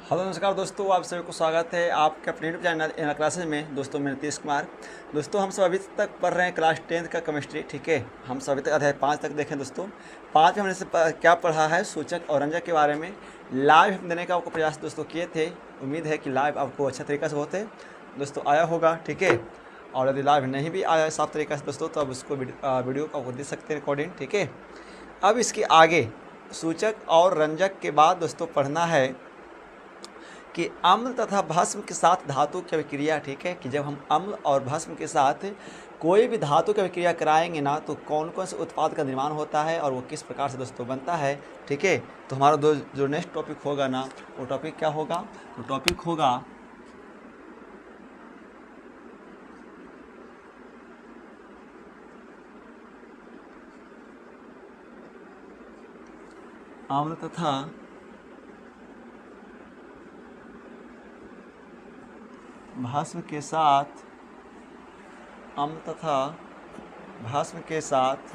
Hello नमस्कार दोस्तों, आप सभी को स्वागत है आपके अपने यूट्यूब चैनल इन क्लासेज में। दोस्तों मैं नीतीश कुमार। दोस्तों हम सब अभी तक पढ़ रहे हैं क्लास 10th का केमिस्ट्री। ठीक है, हम सब अभी तक अध्याय 5 तक देखें। दोस्तों 5 में हमने से क्या पढ़ा है, सूचक और रंजक के बारे में लाइव देने का आपको प्रयास दोस्तों किए थे। उम्मीद है कि लाइव आपको अच्छा तरीका से होते दोस्तों आया होगा। ठीक है, और यदि लाइव नहीं भी आया साफ तरीका से दोस्तों, तो अब उसको वीडियो को आपको दे सकते हैं रिकॉर्डिंग। ठीक है, अब इसके आगे सूचक और रंजक के बाद दोस्तों पढ़ना है कि अम्ल तथा भस्म के साथ धातु की अभिक्रिया। ठीक है, कि जब हम अम्ल और भस्म के साथ कोई भी धातु की अभिक्रिया कराएंगे ना, तो कौन कौन से उत्पाद का निर्माण होता है और वो किस प्रकार से दोस्तों बनता है। ठीक है, तो हमारा जो नेक्स्ट टॉपिक होगा ना, वो टॉपिक क्या होगा, वो टॉपिक होगा अम्ल तथा भस्म के साथ अम्ल तथा भस्म के साथ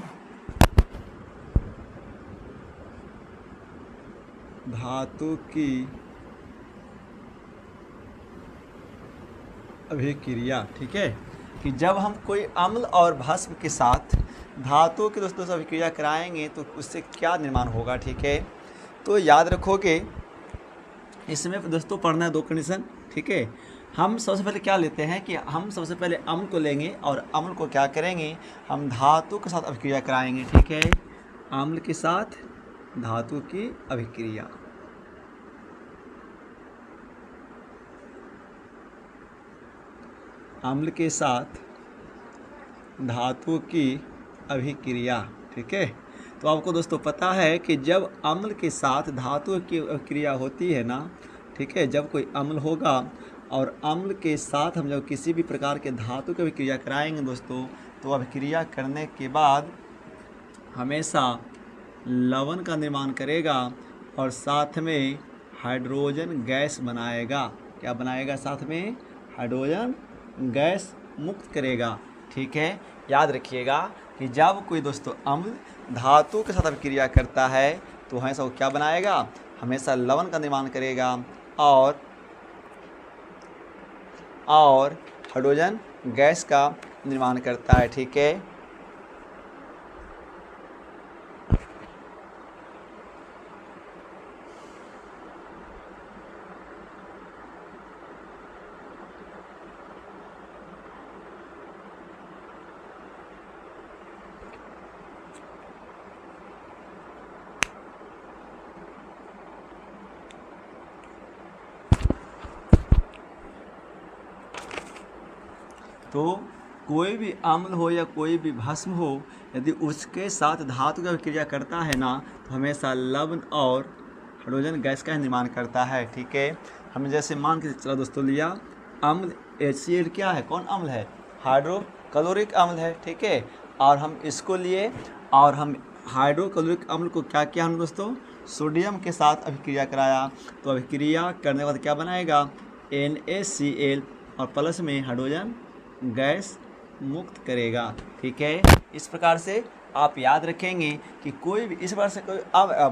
धातु की अभिक्रिया। ठीक है, कि जब हम कोई अम्ल और भस्म के साथ धातु की दोस्तों से अभिक्रिया कराएंगे तो उससे क्या निर्माण होगा। ठीक है, तो याद रखोगे इसमें दोस्तों पढ़ना है 2 कंडीशन। ठीक है, हम सबसे पहले क्या लेते हैं कि हम सबसे पहले अम्ल को लेंगे और अम्ल को क्या करेंगे, हम धातु के साथ अभिक्रिया कराएंगे। ठीक है, अम्ल के साथ धातु की अभिक्रिया। अम्ल के साथ धातु की अभिक्रिया। ठीक है, तो आपको दोस्तों पता है कि जब अम्ल के साथ धातु की अभिक्रिया होती है ना, ठीक है, जब कोई अम्ल होगा और अम्ल के साथ हम जब किसी भी प्रकार के धातु की अभिक्रिया कराएंगे दोस्तों, तो अभिक्रिया करने के बाद हमेशा लवण का निर्माण करेगा और साथ में हाइड्रोजन गैस बनाएगा। क्या बनाएगा, साथ में हाइड्रोजन गैस मुक्त करेगा। ठीक है, याद रखिएगा कि जब कोई दोस्तों अम्ल धातु के साथ अभिक्रिया करता है तो हमेशा वो क्या बनाएगा, हमेशा लवण का निर्माण करेगा और हाइड्रोजन गैस का निर्माण करता है। ठीक है, तो कोई भी अम्ल हो या कोई भी भस्म हो, यदि उसके साथ धातु की अभिक्रिया करता है ना, तो हमेशा लवण और हाइड्रोजन गैस का निर्माण करता है। ठीक है, हमने जैसे मान के चला दोस्तों लिया अम्ल HCl क्या है, कौन अम्ल है, हाइड्रोक्लोरिक अम्ल है। ठीक है, और हम इसको लिए और हम हाइड्रोक्लोरिक अम्ल को क्या किया हम दोस्तों, सोडियम के साथ अभिक्रिया कराया, तो अभिक्रिया करने के बाद क्या बनाएगा, NaCl और प्लस में हाइड्रोजन गैस मुक्त करेगा। ठीक है, इस प्रकार से आप याद रखेंगे कि कोई भी इस बार से कोई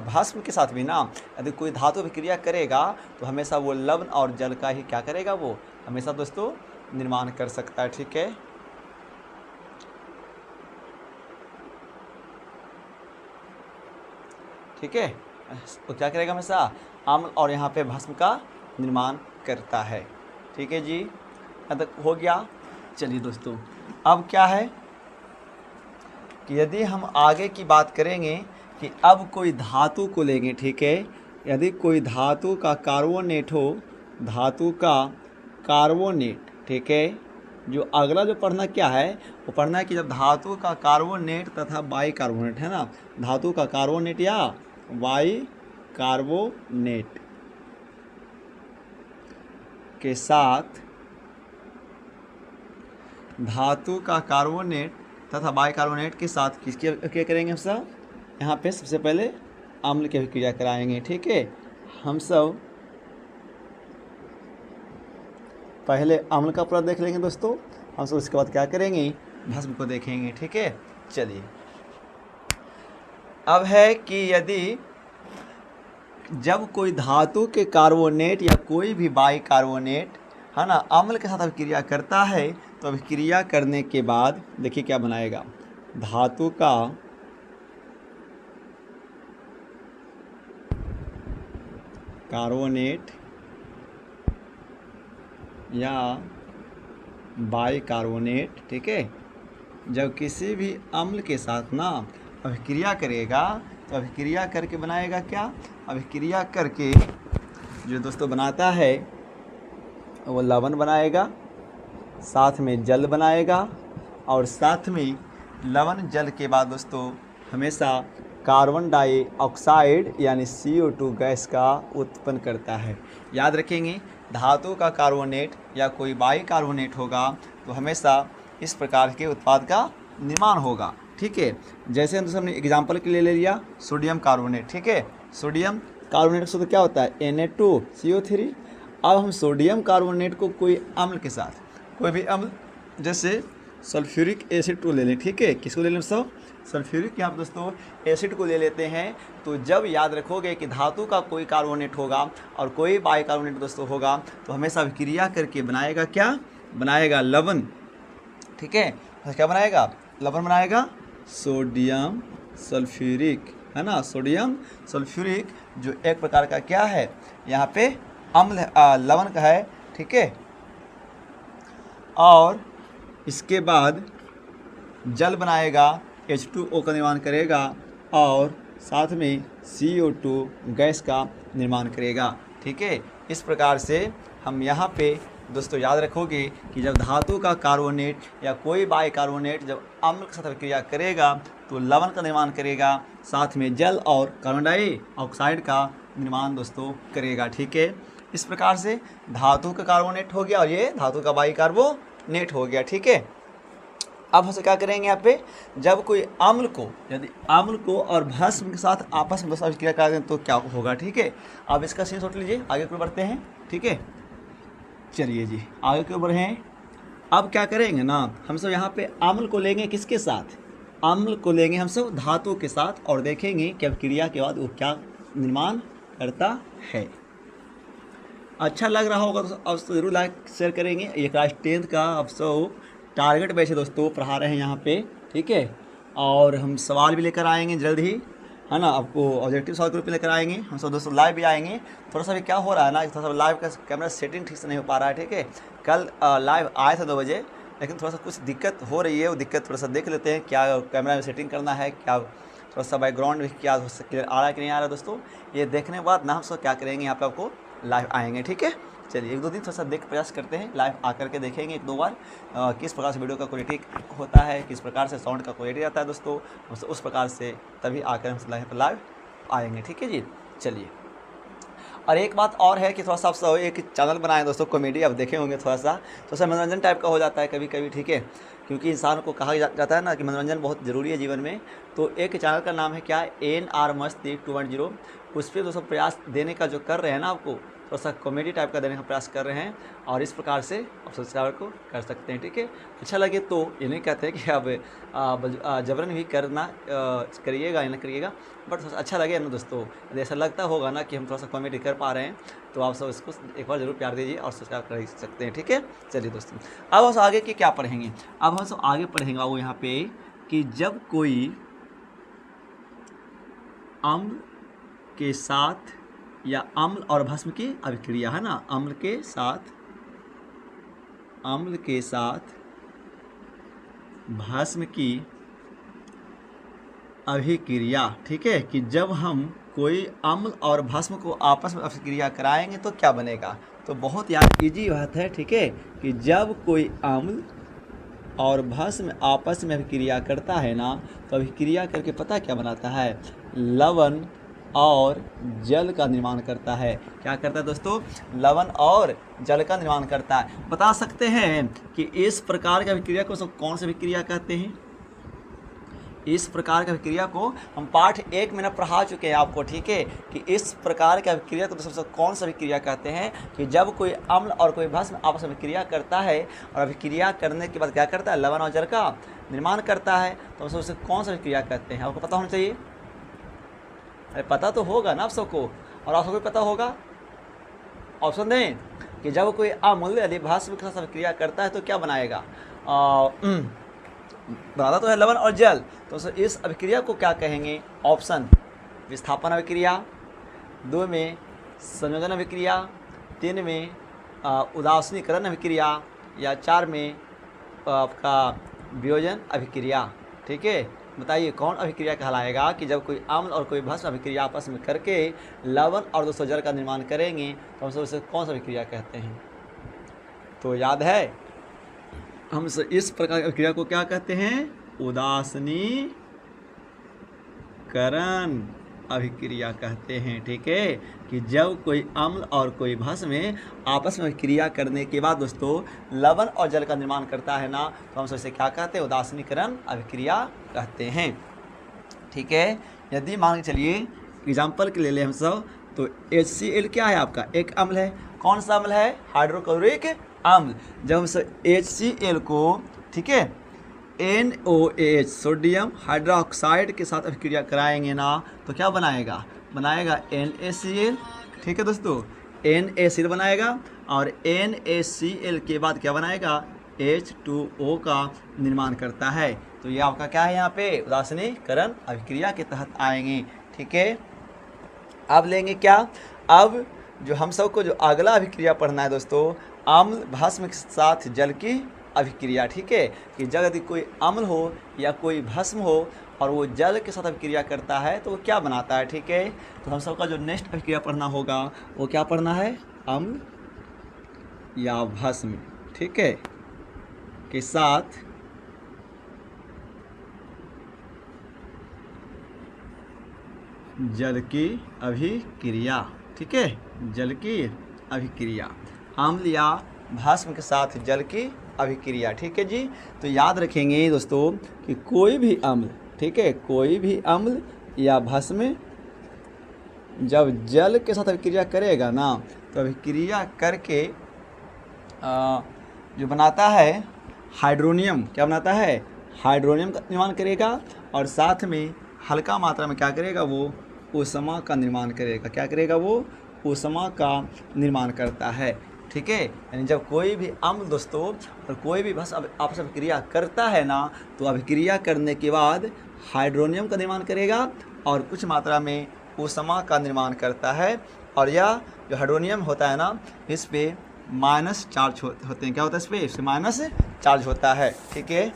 भस्म के साथ भी ना यदि कोई धातु अभिक्रिया करेगा तो हमेशा वो लवण और जल का ही क्या करेगा, वो हमेशा दोस्तों निर्माण कर सकता है। ठीक है, ठीक है, वो क्या करेगा, हमेशा अम्ल और यहाँ पे भस्म का निर्माण करता है। ठीक है जी, यहाँ तक हो गया। चलिए दोस्तों अब क्या है कि यदि हम आगे की बात करेंगे कि अब कोई धातु को लेंगे। ठीक है, यदि कोई धातु का कार्बोनेट हो, धातु का कार्बोनेट। ठीक है, जो अगला जो पढ़ना क्या है, वो पढ़ना है कि जब धातु का कार्बोनेट तथा बाई कार्बोनेट है ना, धातु का कार्बोनेट या बाई कार्बोनेट के साथ धातु का कार्बोनेट तथा बाइकार्बोनेट के साथ किसकी क्या करेंगे, हम सब यहाँ पे सबसे पहले अम्ल की अभिक्रिया कराएंगे। ठीक है, हम सब पहले अम्ल का पूरा देख लेंगे दोस्तों, हम सब उसके बाद क्या करेंगे, भस्म को देखेंगे। ठीक है, चलिए अब है कि यदि जब कोई धातु के कार्बोनेट या कोई भी बाइकार्बोनेट है ना अम्ल के साथ अभिक्रिया करता है तो अभिक्रिया करने के बाद देखिए क्या बनाएगा। धातु का कार्बोनेट या बाइकार्बोनेट, ठीक है, जब किसी भी अम्ल के साथ ना अभिक्रिया करेगा तो अभिक्रिया करके बनाएगा क्या, अभिक्रिया करके जो दोस्तों बनाता है वो लवण बनाएगा, साथ में जल बनाएगा और साथ में लवण जल के बाद दोस्तों हमेशा कार्बन डाइऑक्साइड यानी CO2 गैस का उत्पन्न करता है। याद रखेंगे, धातु का कार्बोनेट या कोई बाइकार्बोनेट होगा तो हमेशा इस प्रकार के उत्पाद का निर्माण होगा, ठीक है। जैसे हमने एग्जाम्पल के लिए ले लिया सोडियम कार्बोनेट, ठीक है, सोडियम कार्बोनेट से तो क्या होता है Na2CO3। अब हम सोडियम कार्बोनेट को कोई अम्ल के साथ, कोई भी अम्ल जैसे सल्फ्यूरिक एसिड को ले लें, ठीक है, किसको ले लें सब, सल्फ्यूरिक यहाँ पर दोस्तों एसिड को ले लेते हैं। तो जब याद रखोगे कि धातु का कोई कार्बोनेट होगा और कोई बाइकार्बोनेट दोस्तों होगा तो हमेशा अभिक्रिया करके बनाएगा क्या, बनाएगा लवण, ठीक है। तो क्या बनाएगा, लवण बनाएगा, सोडियम सल्फ्यूरिक, है ना, सोडियम सल्फ्यूरिक जो एक प्रकार का क्या है यहाँ पे अम्ल लवण का है, ठीक है। और इसके बाद जल बनाएगा, H2O का निर्माण करेगा और साथ में CO2 गैस का निर्माण करेगा, ठीक है। इस प्रकार से हम यहाँ पे दोस्तों याद रखोगे कि जब धातु का कार्बोनेट या कोई बाइकार्बोनेट जब अम्ल के साथ अभिक्रिया करेगा तो लवण का निर्माण करेगा, साथ में जल और कार्बन डाइऑक्साइड का निर्माण दोस्तों करेगा, ठीक है। इस प्रकार से धातु का कार्बोनेट हो गया और ये धातु का बाइकार्बोनेट हो गया, ठीक है। अब हम क्या करेंगे यहाँ पे, जब कोई अम्ल को, यदि अम्ल को और भस्म के साथ आपस में दोस्तों अभिक्रिया करा दें तो क्या होगा, ठीक है। अब इसका सीन सोच लीजिए, आगे की ओर बढ़ते हैं, ठीक है। चलिए जी आगे की ओर बढ़ें। अब क्या करेंगे ना, हम सब यहाँ पे अम्ल को लेंगे किसके साथ, अम्ल को लेंगे हम सब धातु के साथ और देखेंगे कि अभिक्रिया के बाद वो क्या निर्माण करता है। अच्छा लग रहा होगा तो अब जरूर लाइक शेयर करेंगे। ये क्लास 10th का अब सब टारगेट बैच दोस्तों पढ़ा रहे हैं यहाँ पे, ठीक है। और हम सवाल भी लेकर आएंगे जल्द ही, है ना, आपको ऑब्जेक्टिव सॉल्व ग्रुप पे लेकर आएंगे हम सब दोस्तों, लाइव भी आएंगे। थोड़ा सा भी क्या हो रहा है ना, थोड़ा सा लाइव का कैमरा सेटिंग ठीक से नहीं हो पा रहा है, ठीक है। कल लाइव आए थे 2 बजे, लेकिन थोड़ा सा कुछ दिक्कत हो रही है, वो दिक्कत थोड़ा सा देख लेते हैं, क्या कैमरा में सेटिंग करना है, क्या थोड़ा सा बैकग्राउंड भी क्या क्लियर आ रहा है कि नहीं आ रहा है दोस्तों। ये देखने के बाद ना हम सब क्या करेंगे, यहाँ पे आपको लाइव आएंगे, ठीक है। चलिए 1-2 दिन थोड़ा सा देख प्रयास करते हैं, लाइव आकर के देखेंगे 1-2 बार किस प्रकार से वीडियो का क्वालिटी होता है, किस प्रकार से साउंड का क्वालिटी आता है दोस्तों, उस प्रकार से तभी आकर हम लाइव आएंगे, ठीक है जी। चलिए, और एक बात और है कि थोड़ा सा आप एक चैनल बनाएं दोस्तों कॉमेडी, अब देखे होंगे थोड़ा सा मनोरंजन टाइप का हो जाता है कभी कभी, ठीक है, क्योंकि इंसान को कहा जाता है ना कि मनोरंजन बहुत ज़रूरी है जीवन में। तो एक चैनल का नाम है क्या, NR मस्ती 2.0, उस पर दोस्तों प्रयास देने का जो कर रहे हैं ना, आपको थोड़ा सा कॉमेडी टाइप का देने का प्रयास कर रहे हैं और इस प्रकार से आप सब्सक्राइबर को कर सकते हैं, ठीक है। अच्छा लगे तो ये नहीं कहते हैं कि अब जबरन भी करना करिएगा या ना करिएगा, बट अच्छा लगे ना दोस्तों, यदि ऐसा लगता होगा ना कि हम थोड़ा सा कॉमेडी कर पा रहे हैं तो आप सब इसको एक बार ज़रूर प्यार दीजिए और सब्सक्राइब कर सकते हैं, ठीक है। चलिए दोस्तों, अब हम आगे की क्या पढ़ेंगे, अब हम सब आगे पढ़ेंगे वो यहाँ पे कि जब कोई अम्ल के साथ या अम्ल और भस्म की अभिक्रिया, है ना, अम्ल के साथ भस्म की अभिक्रिया, ठीक है, कि जब हम कोई अम्ल और भस्म को आपस में अभिक्रिया कराएंगे तो क्या बनेगा। तो बहुत यार इजी बात है, ठीक है, कि जब कोई अम्ल और भस्म आपस में अभिक्रिया करता है ना तो अभिक्रिया करके पता क्या बनाता है, लवण और जल का निर्माण करता है। क्या करता है दोस्तों, लवण और जल का निर्माण करता है। बता सकते हैं कि इस प्रकार की अभिक्रिया को सब कौन सी अभिक्रिया कहते हैं। इस प्रकार की अभिक्रिया को हम पाठ 1 में पढ़ा चुके हैं आपको, ठीक है, कि इस प्रकार की अभिक्रिया को दोस्तों कौन सी अभिक्रिया कहते हैं, कि जब कोई अम्ल और कोई भस्म आपस में अभिक्रिया करता है और अभिक्रिया करने के बाद क्या करता है, लवण और जल का निर्माण करता है, तो हम उसे कौन सी अभिक्रिया कहते हैं, आपको पता होना चाहिए। अरे पता तो होगा ना आप सबको, और आपको भी पता होगा, ऑप्शन दें कि जब कोई अम्ल यदि भस्म के साथ अभिक्रिया करता है तो क्या बनाएगा? बनाता तो है लवण और जल, तो इस अभिक्रिया को क्या कहेंगे? ऑप्शन विस्थापन अभिक्रिया, 2 में संयोजन अभिक्रिया, 3 में उदासीनीकरण अभिक्रिया, या 4 में आपका वियोजन अभिक्रिया। ठीक है, बताइए कौन अभिक्रिया कहलाएगा कि जब कोई अम्ल और कोई भस्म अभिक्रिया आपस में करके लवण और दोस्तों जल का निर्माण करेंगे तो हम सब इसे कौन सा अभिक्रिया कहते हैं? तो याद है, हम इस प्रकार की अभिक्रिया को क्या कहते हैं? उदासीनीकरण अभिक्रिया कहते हैं। ठीक है, कि जब कोई अम्ल और कोई भस्म आपस में क्रिया करने के बाद दोस्तों लवण और जल का निर्माण करता है ना, तो हम इसे क्या कहते हैं? उदासीनीकरण अभिक्रिया कहते हैं। ठीक है, यदि मान के चलिए एग्जाम्पल के ले लें हम सब, तो HCl क्या है आपका? एक अम्ल है। कौन सा अम्ल है? हाइड्रोक्लोरिक अम्ल। जब हम HCl को, ठीक है, NOH सोडियम हाइड्रोक्साइड के साथ अभिक्रिया कराएंगे ना, तो क्या बनाएगा? बनाएगा NaCl। ठीक है दोस्तों, NaCl बनाएगा, और NaCl के बाद क्या बनाएगा? H2O का निर्माण करता है। तो ये आपका क्या है? यहाँ पे उदासीनीकरण अभिक्रिया के तहत आएंगे। ठीक है, अब लेंगे क्या? अब जो हम सबको जो अगला अभिक्रिया पढ़ना है दोस्तों, अम्ल भस्म के साथ जल की अभिक्रिया। ठीक है, कि जब यदि कोई अम्ल हो या कोई भस्म हो और वो जल के साथ अभिक्रिया करता है तो वो क्या बनाता है? ठीक है, तो हम सबका जो नेक्स्ट अभिक्रिया पढ़ना होगा वो क्या पढ़ना है? अम्ल या भस्म, ठीक है, के साथ जल की अभिक्रिया। ठीक है, जल की अभिक्रिया, अम्ल या भस्म के साथ जल की अभिक्रिया। ठीक है जी, तो याद रखेंगे दोस्तों कि कोई भी अम्ल, ठीक है, कोई भी अम्ल या भस्म जब जल के साथ अभिक्रिया करेगा ना, तो अभिक्रिया करके जो बनाता है हाइड्रोनियम, क्या बनाता है? हाइड्रोनियम का निर्माण करेगा, और साथ में हल्का मात्रा में क्या करेगा? वो ऊष्मा का निर्माण करेगा। क्या करेगा? वो ऊष्मा का निर्माण करता है। ठीक है, यानी जब कोई भी अम्ल दोस्तों और कोई भी भस्म आपस में अभिक्रिया करता है ना, तो अभिक्रिया करने के बाद हाइड्रोनियम का निर्माण करेगा और कुछ मात्रा में ऊष्मा का निर्माण करता है, और यह जो हाइड्रोनियम होता है ना, इस पे माइनस चार्ज होते हैं। क्या होता है? इस पे इससे माइनस चार्ज होता है। ठीक है,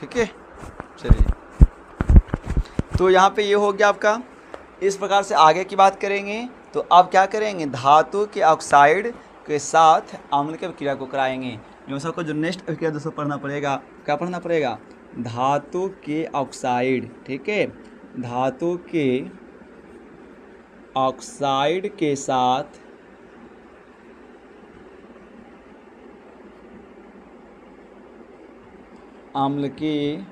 ठीक है, चलिए, तो यहाँ पे ये हो गया आपका। इस प्रकार से आगे की बात करेंगे, तो अब क्या करेंगे? धातु के ऑक्साइड के साथ अम्ल की अभिक्रिया को कराएंगे। जो सबको जो नेक्स्ट अभिक्रिया दोस्तों पढ़ना पड़ेगा, क्या पढ़ना पड़ेगा? धातु के ऑक्साइड। ठीक है, धातु के ऑक्साइड के साथ अम्ल की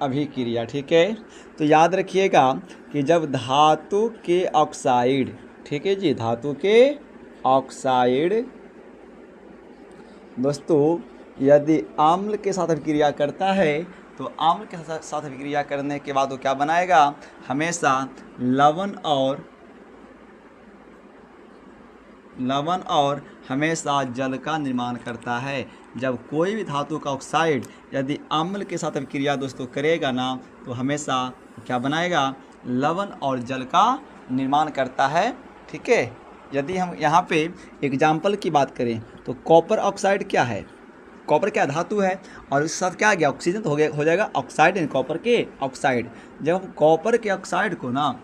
अभिक्रिया। ठीक है, तो याद रखिएगा कि जब धातु के ऑक्साइड, ठीक है जी, धातु के ऑक्साइड दोस्तों यदि अम्ल के साथ अभिक्रिया करता है, तो अम्ल के साथ अभिक्रिया करने के बाद वो क्या बनाएगा? हमेशा लवण और हमेशा जल का निर्माण करता है। जब कोई भी धातु का ऑक्साइड यदि अम्ल के साथ अभिक्रिया दोस्तों करेगा ना, तो हमेशा क्या बनाएगा? लवण और जल का निर्माण करता है। ठीक है, यदि हम यहाँ पे एग्जाम्पल की बात करें तो कॉपर ऑक्साइड क्या है? कॉपर क्या धातु है, और उसके साथ क्या आ गया? ऑक्सीजन तो हो जाएगा ऑक्साइड एंड कॉपर के ऑक्साइड। जब हम कॉपर के ऑक्साइड को ना,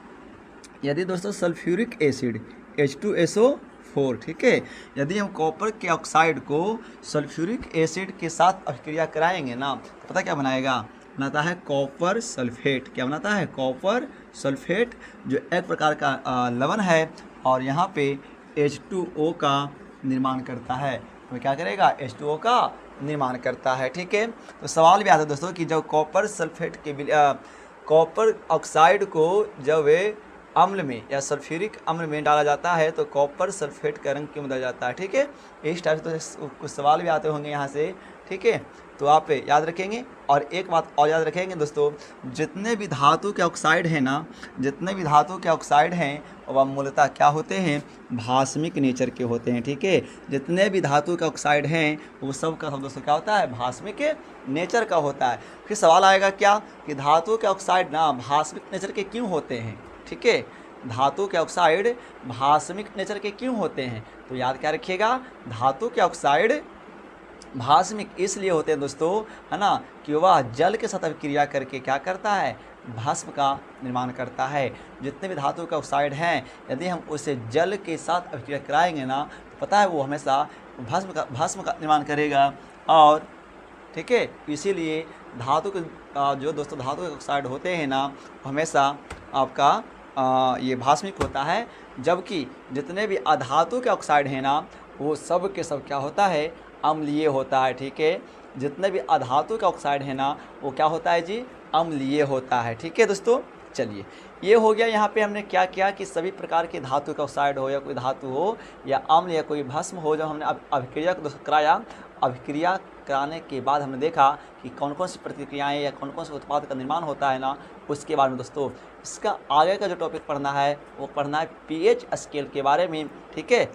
यदि दोस्तों सल्फ्यूरिक एसिड H2SO4, ठीक है, यदि हम कॉपर के ऑक्साइड को सल्फ्यूरिक एसिड के साथ अभिक्रिया कराएंगे ना, तो पता क्या बनाएगा? बनाता है कॉपर सल्फेट। क्या बनाता है? कॉपर सल्फेट, जो एक प्रकार का लवण है और यहाँ पे H2O का निर्माण करता है। तो क्या करेगा? H2O का निर्माण करता है। ठीक है, तो सवाल भी आता है दोस्तों कि जब कॉपर सल्फेट के कॉपर ऑक्साइड को जब अम्ल में या सल्फ्यूरिक अम्ल में डाला जाता है तो कॉपर सल्फेट का रंग क्यों बदल जाता है? ठीक है, इस टाइप से तो कुछ सवाल भी आते होंगे यहाँ से। ठीक है, तो आप याद रखेंगे। और एक बात और याद रखेंगे दोस्तों, जितने भी धातु के ऑक्साइड हैं ना, जितने भी धातु के ऑक्साइड हैं वह मूलतः क्या होते हैं? भास्मिक नेचर के होते हैं। ठीक है, जितने भी धातु के ऑक्साइड हैं वो सब का सब दोस्तों क्या होता है? भास्मिक नेचर का होता है। फिर सवाल आएगा क्या कि धातु के ऑक्साइड ना भास्मिक नेचर के क्यों होते हैं? ठीक है, धातु के ऑक्साइड भास्मिक नेचर के क्यों होते हैं? तो याद क्या रखिएगा, धातु के ऑक्साइड भास्मिक इसलिए होते हैं दोस्तों, है ना, कि वह जल के साथ अभिक्रिया करके क्या करता है? भस्म का निर्माण करता है। जितने भी धातु के ऑक्साइड हैं यदि हम उसे जल के साथ अभिक्रिया कराएंगे ना तो पता है वो हमेशा भस्म का निर्माण करेगा। और ठीक है, इसीलिए धातु के जो दोस्तों धातु के ऑक्साइड होते हैं ना हमेशा आपका ये भास्मिक होता है, जबकि जितने भी अधातु के ऑक्साइड हैं ना वो सब के सब क्या होता है? अम्लीय होता है। ठीक है, जितने भी अधातु के ऑक्साइड है ना वो क्या होता है जी? अम्लीय होता है। ठीक है दोस्तों, चलिए ये हो गया। यहाँ पे हमने क्या किया कि सभी प्रकार के धातु का ऑक्साइड हो या कोई धातु हो या अम्ल या कोई भस्म हो, जब हमने अभिक्रिया को कराया, अभिक्रिया कराने के बाद हमने देखा कि कौन कौन सी प्रतिक्रियाएँ या कौन कौन से उत्पाद का निर्माण होता है ना, उसके बारे में दोस्तों इसका आगे का जो टॉपिक पढ़ना है वो पढ़ना है pH स्केल के बारे में। ठीक है,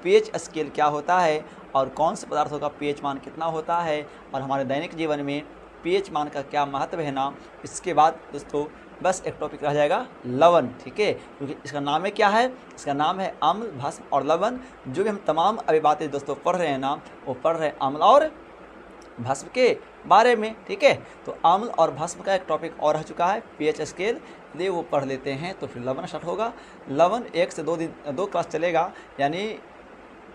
pH स्केल क्या होता है और कौन से पदार्थों का pH मान कितना होता है और हमारे दैनिक जीवन में pH मान का क्या महत्व है ना। इसके बाद दोस्तों बस एक टॉपिक रह जाएगा लवण। ठीक है, क्योंकि इसका नाम है क्या है? इसका नाम है अम्ल, भस्म और लवण। जो भी हम तमाम अभी बातें दोस्तों पढ़ रहे हैं ना वो पढ़ रहे हैं अम्ल और भस्म के बारे में। ठीक है, तो अम्ल और भस्म का एक टॉपिक और रह चुका है pH स्केल, यदि वो पढ़ लेते हैं तो फिर लवण स्टार्ट होगा। लवण 1 से 2 क्लास चलेगा, यानी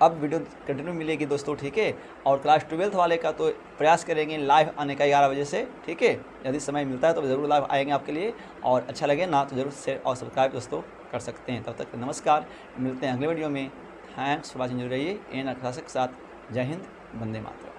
अब वीडियो कंटिन्यू मिलेगी दोस्तों। ठीक है, और क्लास 12th वाले का तो प्रयास करेंगे लाइव आने का 11 बजे से। ठीक है, यदि समय मिलता है तो ज़रूर लाइव आएंगे आपके लिए, और अच्छा लगे ना तो ज़रूर शेयर और सब्सक्राइब दोस्तों कर सकते हैं। तब तक नमस्कार, मिलते हैं अगले वीडियो में। Thanks for watching. जुड़े रहिए एन क्लासेस के साथ। जय हिंद, वंदे मातरम।